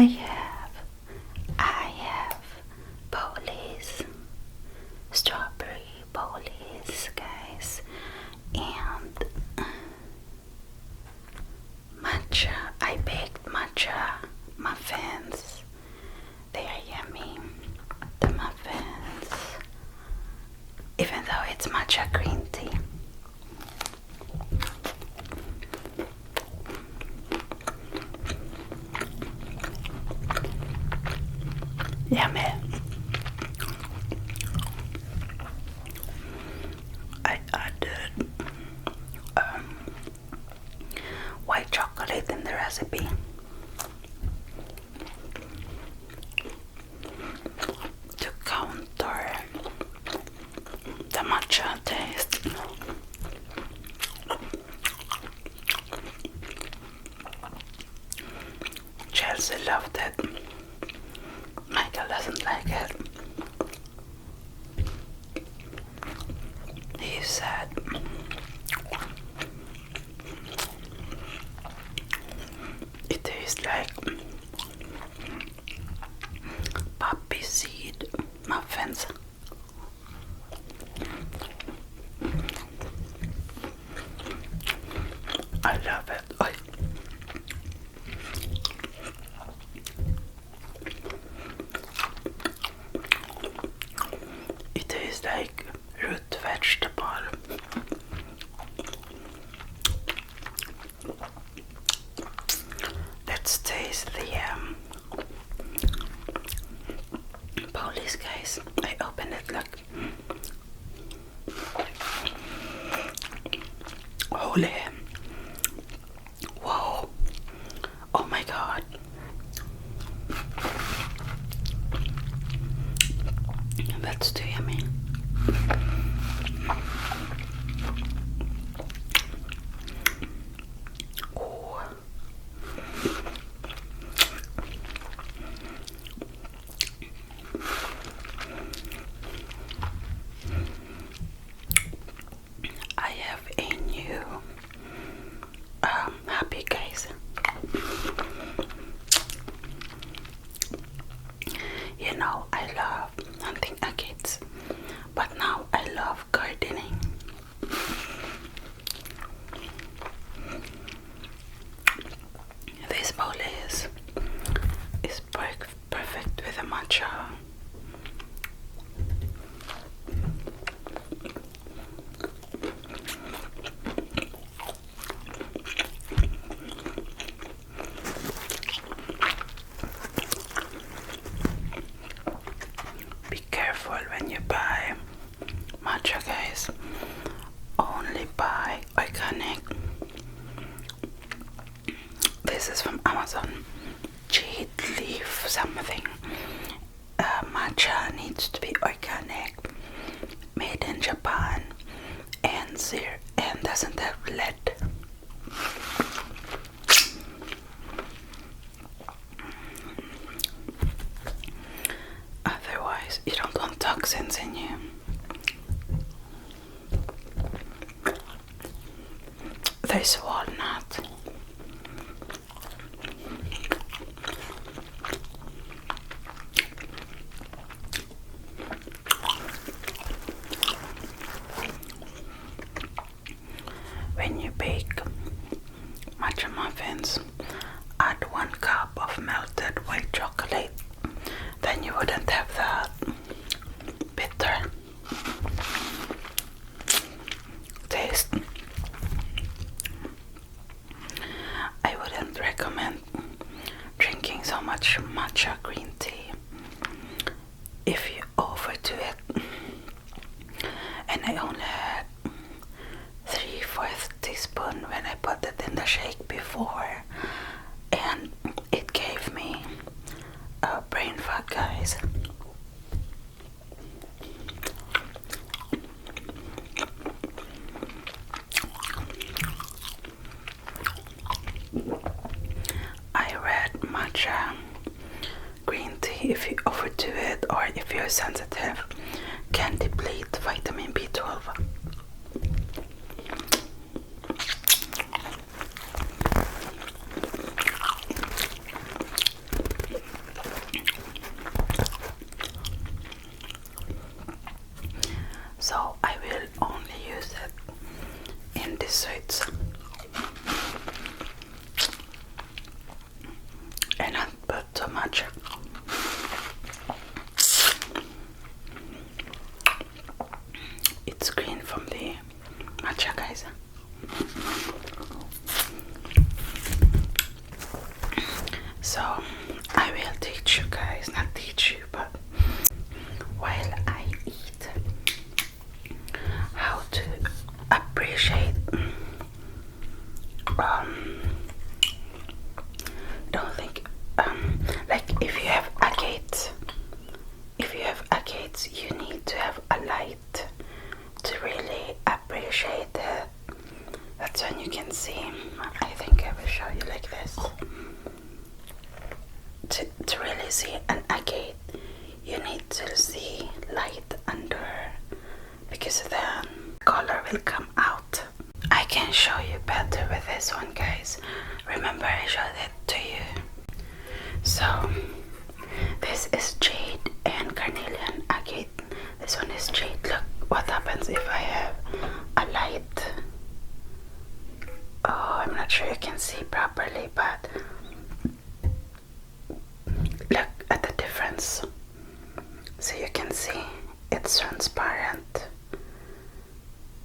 I have Bolis, strawberry Bolis, guys, and matcha. I baked matcha muffins. They are yummy. The muffins, even though it's matcha green tea. Yummy. I added white chocolate in the recipe to counter the matcha taste. Chelsea loved it. Michael doesn't like it. He said it tastes like poppy seed muffins. I love it. It tastes like root vegetable. Let's taste the Bolis, guys. I opened it, look. Holy. Whoa. Oh my god. That's too yummy. Oh. I have a new hobby, guys. You know, I love hunting agates, but now I love gardening. This bowl is perfect with a matcha. Be careful when you buy matcha, guys. Only buy organic. This is from Amazon. Jade leaf something. Matcha needs to be organic, made in Japan, and doesn't have lead. Otherwise, you don't want toxins in you. There's walnut. When you bake matcha muffins, add 1 cup of melted white chocolate. Then you wouldn't have that bitter taste. I wouldn't recommend drinking so much matcha green tea if you overdo it. And I only had 3/4 teaspoon when I put it in the shake before, and it gave me a brain fog, guys. I read matcha green tea, if you overdo it or if you're sensitive, can deplete vitamin B12. in the seeds and not put too much. It's green from the matcha, guys. So I will teach you guys, not teach you, but while I eat, how to appreciate don't think like if you have agates, you need to have a light to really appreciate it. That's when you can see. I think I will show you like this. To really see an agate, you need to see light under, because then color will come out. I can show you better with this one, guys. Remember I showed it to you. So this is jade and carnelian agate. This one is jade. Look what happens if I have a light. Oh, I'm not sure you can see properly, but look at the difference. So you can see it's transparent.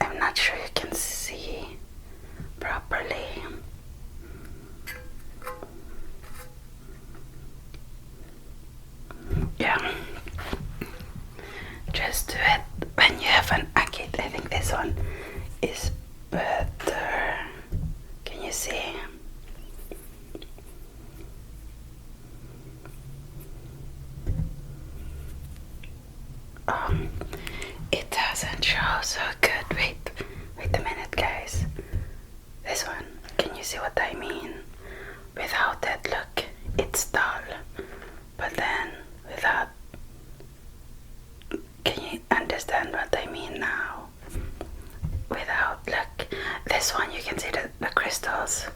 I'm not sure you can see properly. Yeah, just do it when you have an agate. I think this one is better. Can you see? It doesn't show so good. Wait a minute, guys. This one, can you see what I mean? Without it, look, it's dull. But then, without, can you understand what I mean now? Without, look, this one you can see the crystals.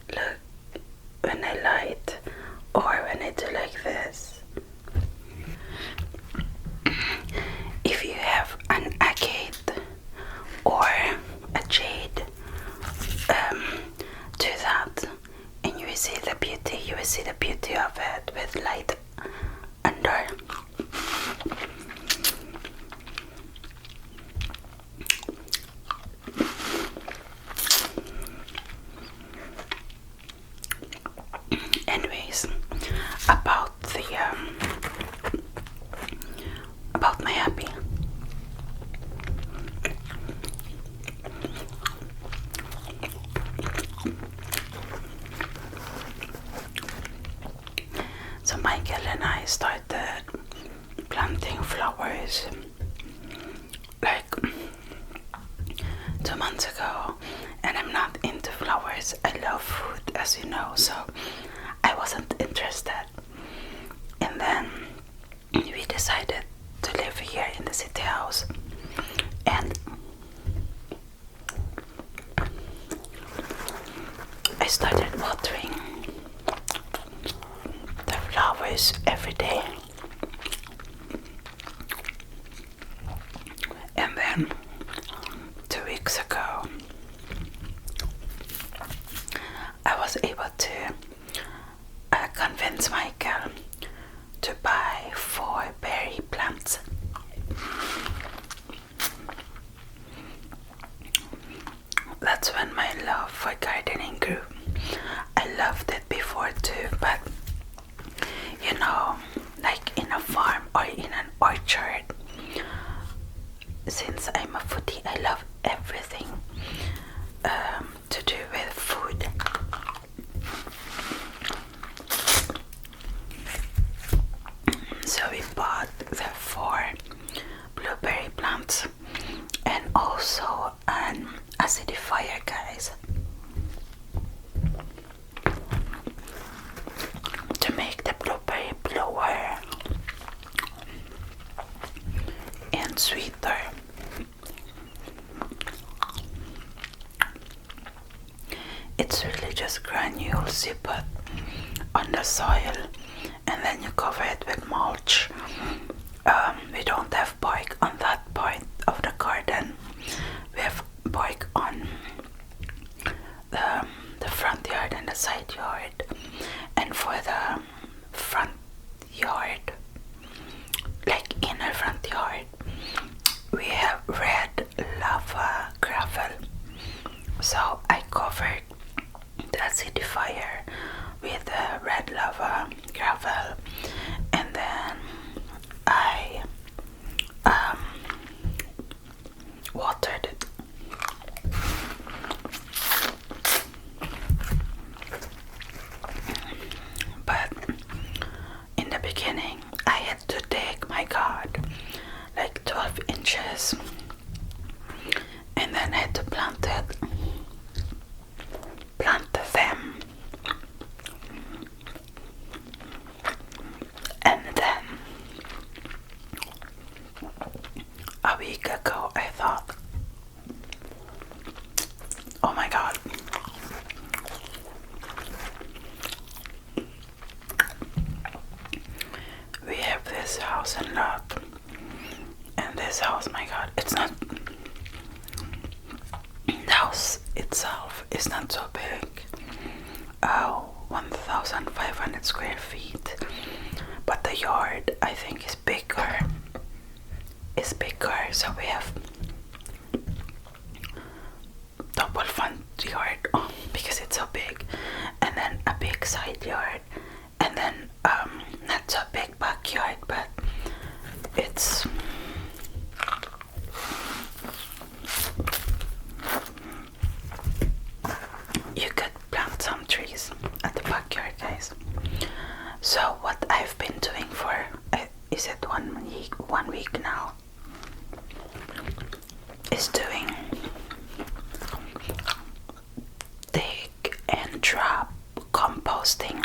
Look, when I light, or when I do like this. If you have an agate or a jade, do that, and you will see the beauty. You will see the beauty of it with light under. Anyways, about my hobby. So Michael and I started planting flowers like 2 months ago, and I'm not into flowers. I love food, as you know, so I wasn't interested. And then we decided to live here in the city house, and I started watering the flowers every day. And then 2 weeks ago I was able to convince Michael to buy 4 berry plants. That's when my love for gardening grew. I loved it before too, but you know, like in a farm or in an orchard, since I'm a foodie, I love everything to do with food. So we bought the 4 blueberry plants and also an acidifier, guys, to make the blueberry bluer and sweeter. It's really just granules you put on the soil, and then you cover it with mulch. We don't have bark on that part of the garden. We have work on the front yard and the side yard. And for the front yard, like inner front yard, we have red lava gravel. So I covered the acidifier with the red lava gravel, and then I watered it. But in the beginning I had to dig, my god, like 12 inches, and then I had to plant them, and then a week ago I thought, oh my god, we have this house and lot, and this house, my god, it's not, the house itself is not so big. 1,500 square feet, but the yard I think is bigger. So we have double front yard because it's so big, and then a big side yard, and then not so big backyard, but it's you could plant some trees at the backyard, guys. So what I've been doing for is it 1 week now, is doing dig and drop composting.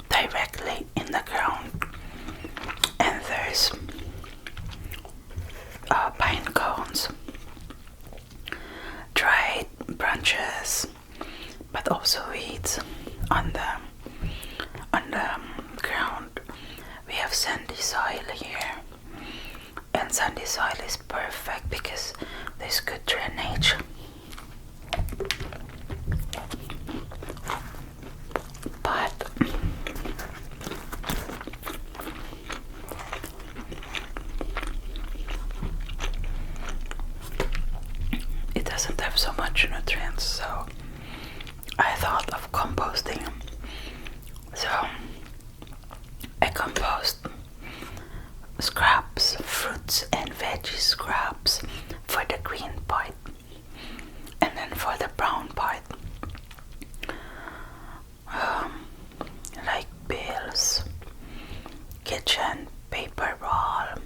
Directly in the ground, and there's pine cones, dried branches, but also weeds on the ground. We have sandy soil here, and sandy soil is perfect because there's good drainage. But it doesn't have so much nutrients, so I thought of composting. So I compost scraps, fruits and veggie scraps for the green part, and then for the brown part, like bills, kitchen paper roll,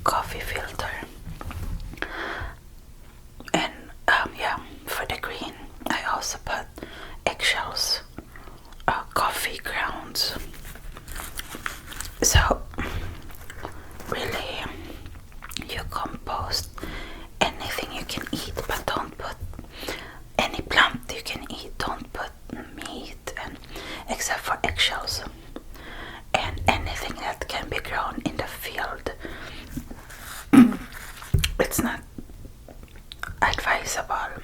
coffee filter, and for the green I also put eggshells, coffee grounds. So really, you compost anything you can eat, but don't put any plant you can eat. Don't put meat, and except for eggshells and anything that can be grown in the field. It's not advisable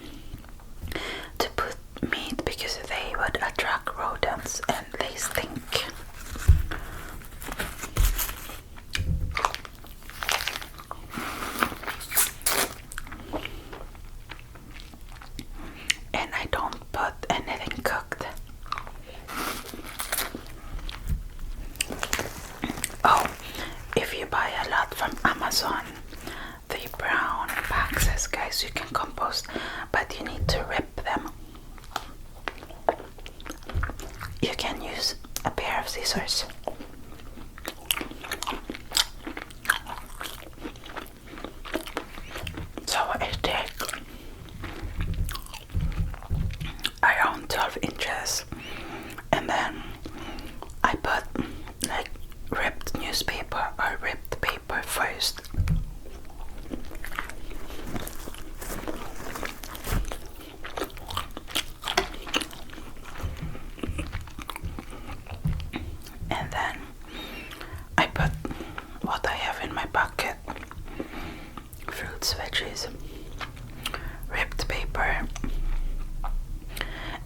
to put meat because they would attract rodents and they stink. And I don't put anything cooked. Oh, if you buy a lot from Amazon, the brown boxes, guys, you can compost, but you need to rip them. You can use a pair of scissors. So I take around 12 inches, and then I put like ripped newspaper or ripped paper first. And then which is ripped paper,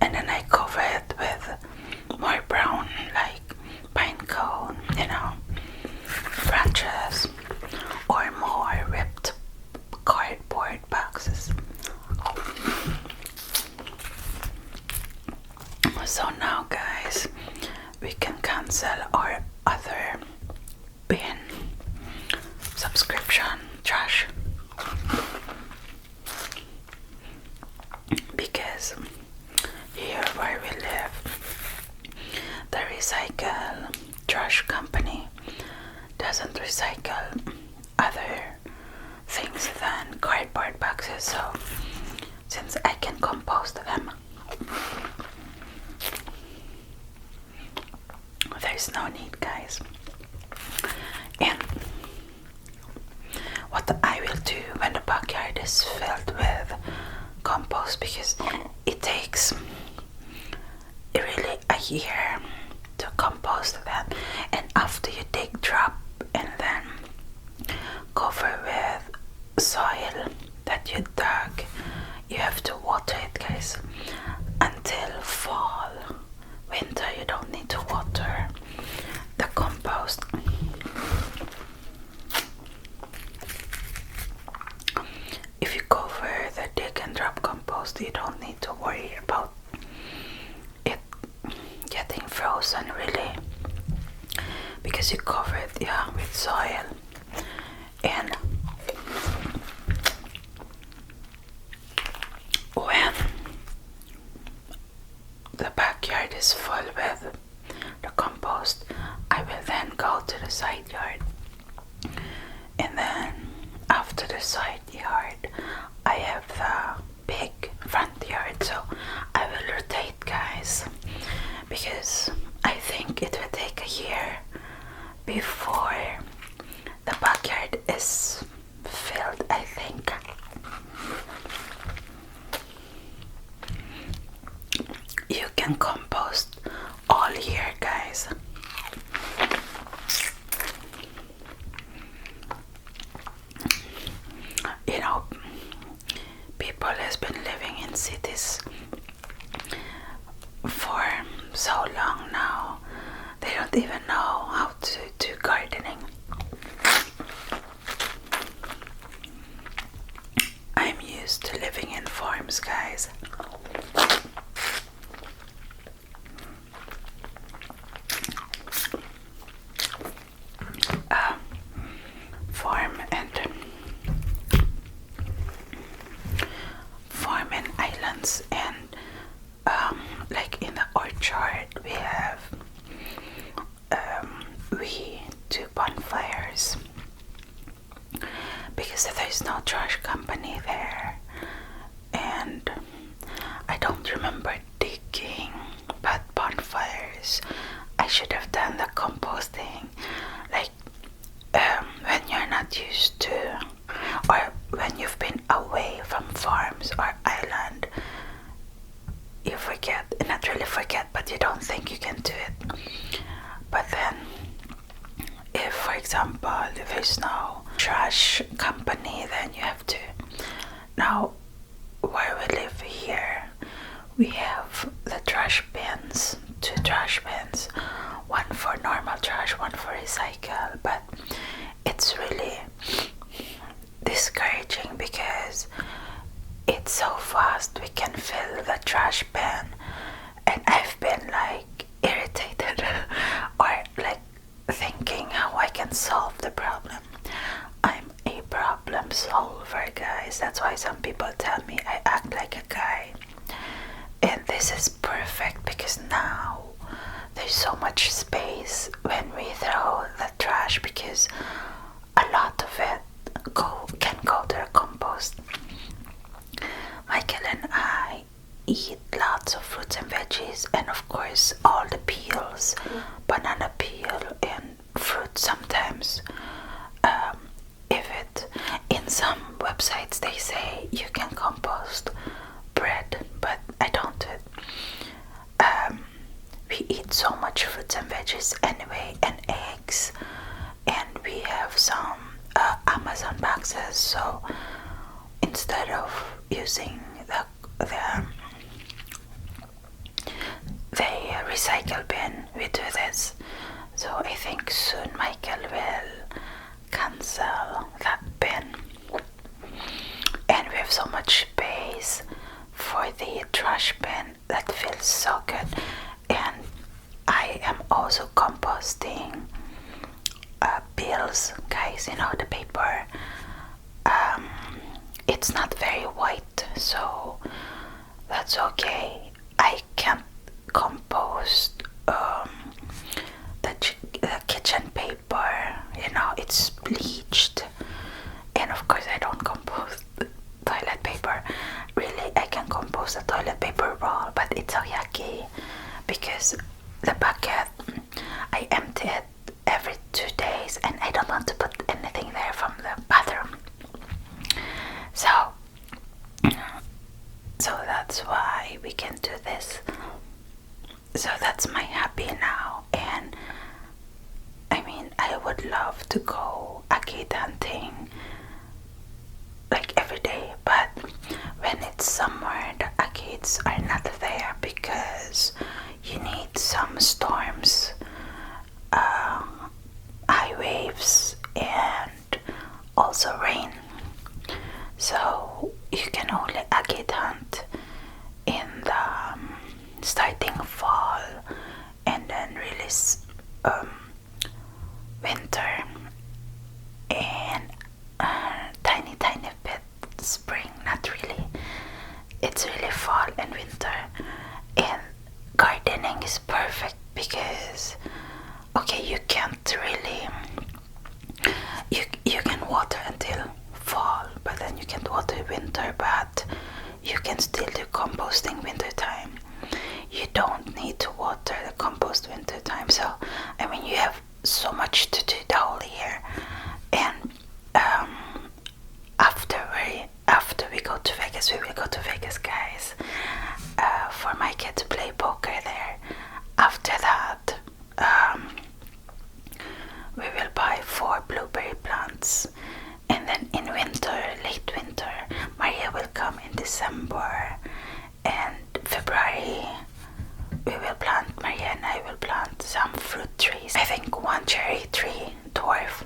and then I cover it with more brown, like pine cone, branches, or more ripped cardboard boxes. So now, guys, we can cancel our other bin subscription trash, because here where we live, the recycle trash company doesn't recycle other things than cardboard boxes. So since I can compost them, there's no need, guys. And what I will do when the backyard is filled with compost, because it takes really a year to compost that, and after you dig, drop, and then cover with soil that you dug, you have to water it, guys, until fall. Winter you don't need to water the compost. If you cover the dig and drop compost, you don't need to worry about it getting frozen, really, because you cover it with soil. And when the backyard is full with the compost, I will then go to the side yard, and then after the side yard I have the big front yard. So I will rotate, guys, because I think it will take a year before the backyard is filled, I think. You can compost all year, guys. People has been living in cities for so long now, they don't even know how to do gardening. I'm used to living in farms, guys. Farm and islands, and like in the orchard we do bonfires because there's no trash company there, and I don't remember digging, but bonfires, I should have done the composting, like when you're not used to, or when you've been away from farms or island, you forget, not really forget, but you don't think you can do it. But then if, for example, there's no trash company, then you have to. Now where we live here, we have the trash bins, 2 trash bins, one for normal trash, one for recycle, but it's really discouraging because it's so fast. We can fill the trash bin, and I've been like irritated or like thinking how I can solve the problem. I'm a problem solver, guys. That's why some people tell me I act like a guy, and this is perfect because now there's so much space when we throw the trash, because a lot of it can go to the compost. Michael and I eat lots of fruits and veggies, and of course all the peels, banana peel and fruit sometimes. In some websites they say you can compost bread, but I don't do it. We eat so much fruits and veggies anyway, and eggs, and we have some Amazon boxes, so using the recycle bin. We do this, so I think soon Michael will cancel that bin, and we have so much space for the trash bin. That feels so good. And I am also composting bills, guys, you know, the paper. It's not very white, so that's okay. I can't compost the kitchen paper, you know, it's bleached. And of course I don't compost toilet paper. Really, I can compost the toilet paper roll, but it's so yucky because the bucket, I empty it every 2 days and I don't want to put anything there from the bathroom. So that's why we can do this. So that's my hobby now. And I mean, I would love to go agate hunting like every day, but when it's summer, the agates are not there because you need some storms, high waves, and also rain. So you can only agate hunt in the starting fall and then release winter and tiny bit spring. Not really, it's really fall and winter. And gardening is perfect because okay, you can't really, you can water until fall, but then you can't water winter, but you can still do composting winter time. You don't need to water the compost winter time. So I mean, you have so much to do the whole year. And after we go to Vegas, we will go to Vegas, guys, for my kid to play poker there. After that, we will buy 4 blueberry plants, and then in winter, late winter, Maria will come in December, and February we will plant, Maria and I will plant some fruit trees. I think 1 cherry tree, dwarf,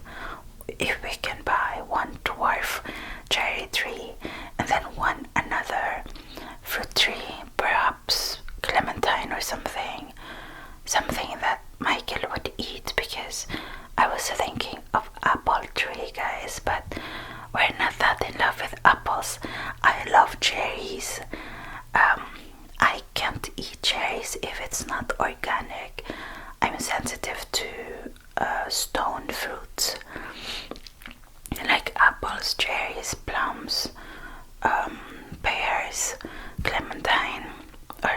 if we can buy 1 dwarf cherry tree, and then 1 another fruit tree, perhaps clementine or something that Michael would eat, because I was thinking of apple tree, guys, but we're not that in love with apples. I love cherries. I can't eat cherries if it's not organic. I'm sensitive to stone fruits like apples, cherries, plums, pears, clementine, or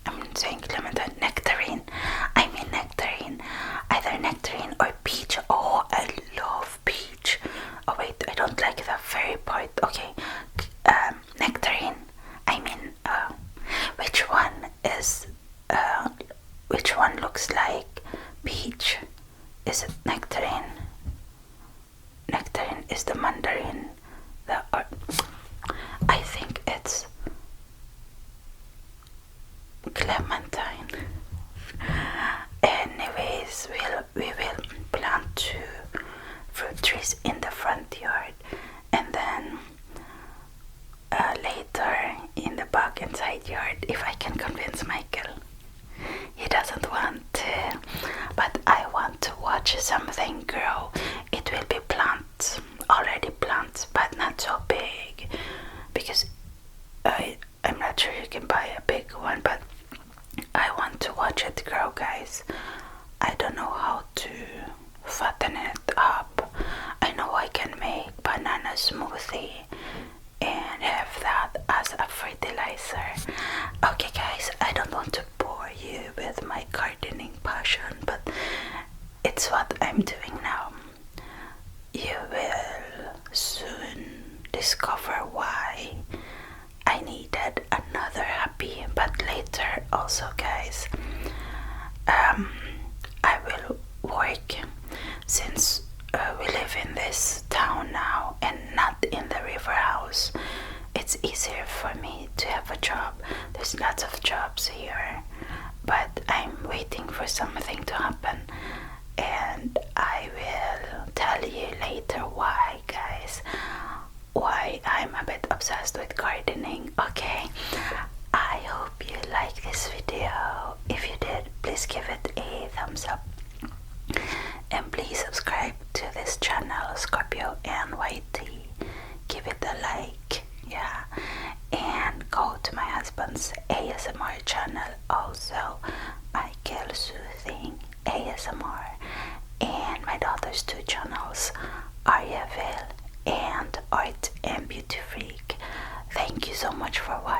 I'm saying clementine, nectarine. I mean nectarine, either nectarine or peach. Oh, I love peach. Oh wait, I don't like the fairy part. Okay, nectarine. I mean, which one looks like peach? Is it nectarine? Nectarine is the mandarin. I think it's clementine. Anyways, we will plant 2 fruit trees in the front yard, and then later in the back and side yard, if I can convince Michael. He doesn't want to, but I want to watch something grow. It will be plants, already plants, but not so big, because I'm not sure you can buy a big one, but I want to watch it grow, guys. I don't know how to fatten it up. I know I can make banana smoothie and have that as a fertilizer. Okay, guys, I don't want to bore you with my gardening passion, but it's what I'm doing now. You will soon discover why I needed another hobby, but later also, guys. I will work, since we live in this town now and not in the river house. It's it's easier for me to have a job. There's lots of jobs here, but I'm waiting for something to happen, and I will tell you later why, guys, why I'm a bit obsessed with gardening. Okay, I hope you like this video. If you did, please give it a thumbs up, and please subscribe to this channel, ScorpioAnnYT. Give it a like, yeah, and go to my husband's ASMR channel also, Michael Soothing ASMR, and my daughter's 2 channels, Aryaville and Art and Beauty Freak. Thank you so much for watching.